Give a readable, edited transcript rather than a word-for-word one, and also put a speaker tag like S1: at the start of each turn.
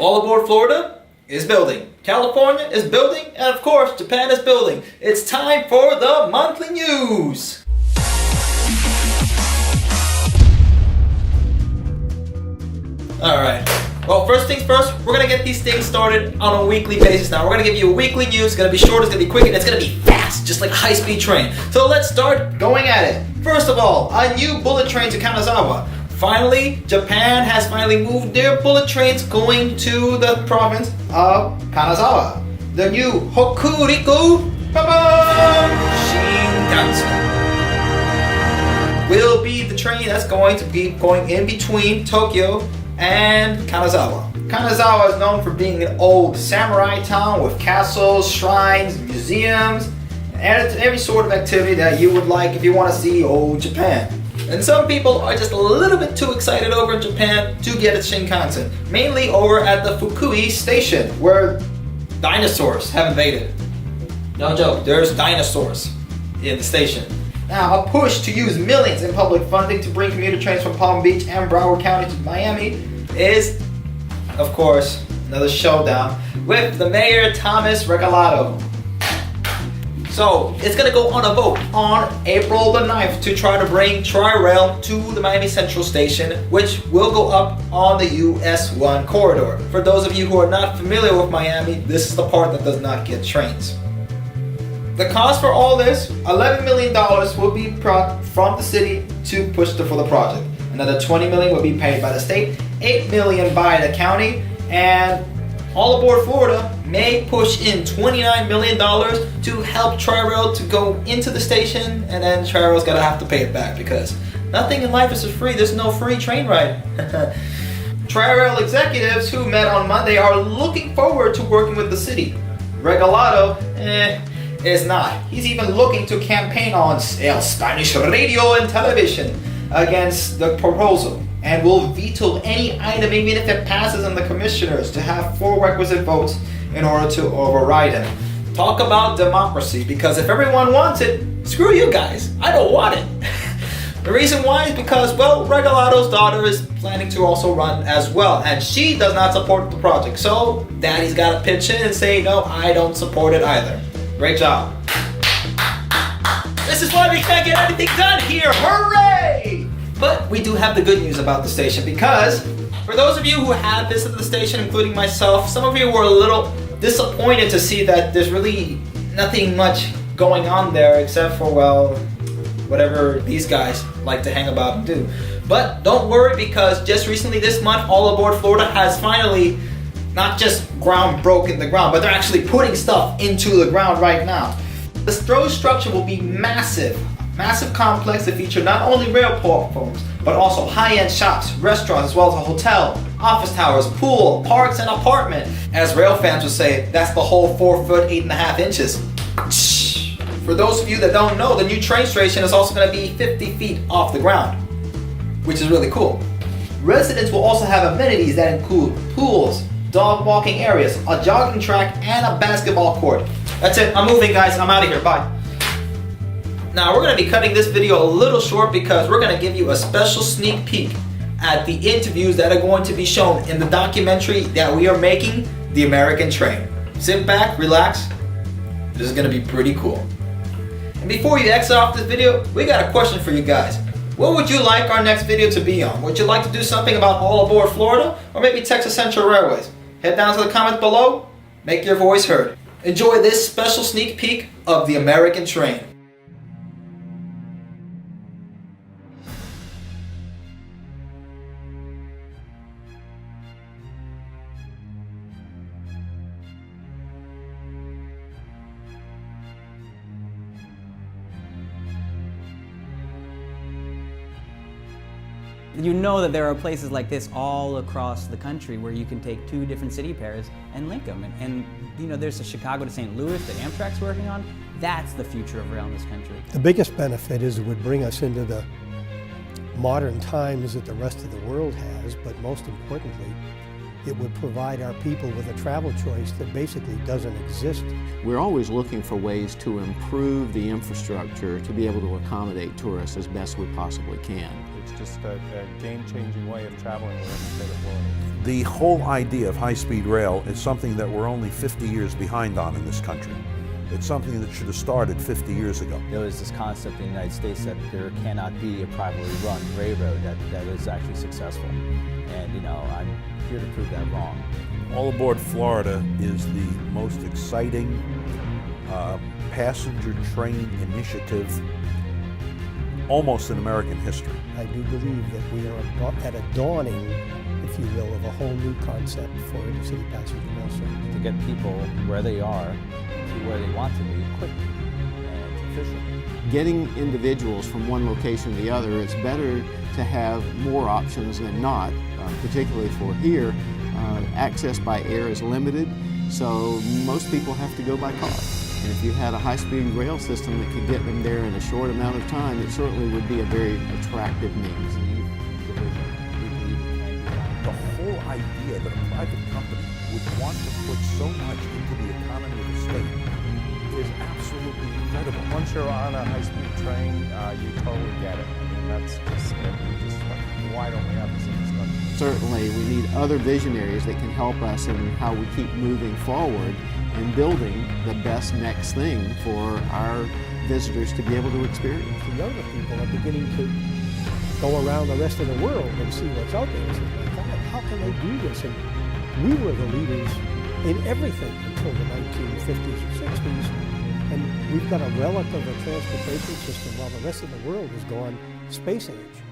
S1: All Aboard Florida is building. California is building. And of course, Japan is building. It's time for the monthly news. Alright. Well, first things first, we're going to get these things started on a weekly basis now. We're going to give you a weekly news. It's going to be short, it's going to be quick, and it's going to be fast, just like a high-speed train. So let's start going at it. First of all, a new bullet train to Kanazawa. Finally, Japan has finally moved their bullet trains going to the province of Kanazawa. The new Hokuriku Shinkansen will be the train that's going to be going in between Tokyo and Kanazawa. Kanazawa is known for being an old samurai town with castles, shrines, museums, and every sort of activity that you would like if you want to see old Japan. And some people are just a little bit too excited over in Japan to get a Shinkansen, mainly over at the Fukui station where dinosaurs have invaded. No joke, there's dinosaurs in the station. Now, a push to use millions in public funding to bring commuter trains from Palm Beach and Broward County to Miami is, of course, another showdown with the mayor, Thomas Regalado. So, it's going to go on a vote on April the 9th to try to bring Tri-Rail to the Miami Central station, which will go up on the US 1 corridor. For those of you who are not familiar with Miami, this is the part that does not get trains. The cost for all this, $11 million will be brought from the city to push for the project. Another $20 million will be paid by the state, $8 million by the county, and All Aboard Florida may push in $29 million to help Tri-Rail to go into the station, and then Tri-Rail's gonna have to pay it back because nothing in life is free. There's no free train ride. Tri-Rail executives who met on Monday are looking forward to working with the city. Regalado, is not. He's even looking to campaign on Spanish radio and television against the proposal and will veto any item even if it passes in the commissioners to have 4 requisite votes in order to override it. Talk about democracy, because if everyone wants it, screw you guys. I don't want it. The reason why is because, well, Regalado's daughter is planning to also run as well, and she does not support the project. So daddy's got to pitch in and say, no, I don't support it either. Great job. This is why we can't get anything done here. Hooray! But we do have the good news about the station, because for those of you who have visited the station, including myself, some of you were a little disappointed to see that there's really nothing much going on there except for, well, whatever these guys like to hang about and do. But don't worry, because just recently this month, All Aboard Florida has finally not just broke in the ground, but they're actually putting stuff into the ground right now. The structure will be massive complex to feature not only rail platforms, but also high-end shops, restaurants, as well as a hotel, office towers, pool, parks, and apartment. As rail fans would say, that's the whole 4 foot 8.5 inches. For those of you that don't know, the new train station is also going to be 50 feet off the ground, which is really cool. Residents will also have amenities that include pools, dog walking areas, a jogging track, and a basketball court. That's it. I'm moving, guys. I'm out of here. Bye. Now, we're going to be cutting this video a little short because we're going to give you a special sneak peek at the interviews that are going to be shown in the documentary that we are making, The American Train. Sit back, relax. This is going to be pretty cool. And before you exit off this video, we got a question for you guys. What would you like our next video to be on? Would you like to do something about All Aboard Florida, or maybe Texas Central Railways? Head down to the comments below, make your voice heard. Enjoy this special sneak peek of The American Train.
S2: You know that there are places like this all across the country where you can take 2 different city pairs and link them. And you know, there's a Chicago to St. Louis that Amtrak's working on. That's the future of rail in this country.
S3: The biggest benefit is it would bring us into the modern times that the rest of the world has, but most importantly, it would provide our people with a travel choice that basically doesn't exist.
S4: We're always looking for ways to improve the infrastructure to be able to accommodate tourists as best we possibly can.
S5: It's just a game-changing way of traveling within the state of Florida. The whole idea of high-speed rail is something that we're only 50 years behind on in this country. It's something that should have started 50 years ago.
S6: There was this concept in the United States that there cannot be a privately run railroad that is actually successful. And I'm here to prove that wrong.
S5: All Aboard Florida is the most exciting passenger train initiative almost in American history.
S3: I do believe that we are at a dawning, if you will, of a whole new concept for intercity passenger rail service.
S6: To get people where they are to where they want to be quickly and efficiently.
S4: Getting individuals from one location to the other, it's better to have more options than not, particularly for here. Access by air is limited, so most people have to go by car. And if you had a high-speed rail system that could get them there in a short amount of time, it certainly would be a very attractive means.
S5: The whole idea that a private company would want to put so much into the economy of the state is absolutely incredible.
S7: Once you're on a high-speed train, you totally get it. I mean, that's just it. Why don't we have this in this country?
S4: Certainly, we need other visionaries that can help us in how we keep moving forward and building the best next thing for our visitors to be able to experience.
S3: The younger people are beginning to go around the rest of the world and see what's out there and say, my God, how can they do this? And we were the leaders in everything until the 1950s or 60s. And we've got a relic of a transportation system while the rest of the world has gone space age.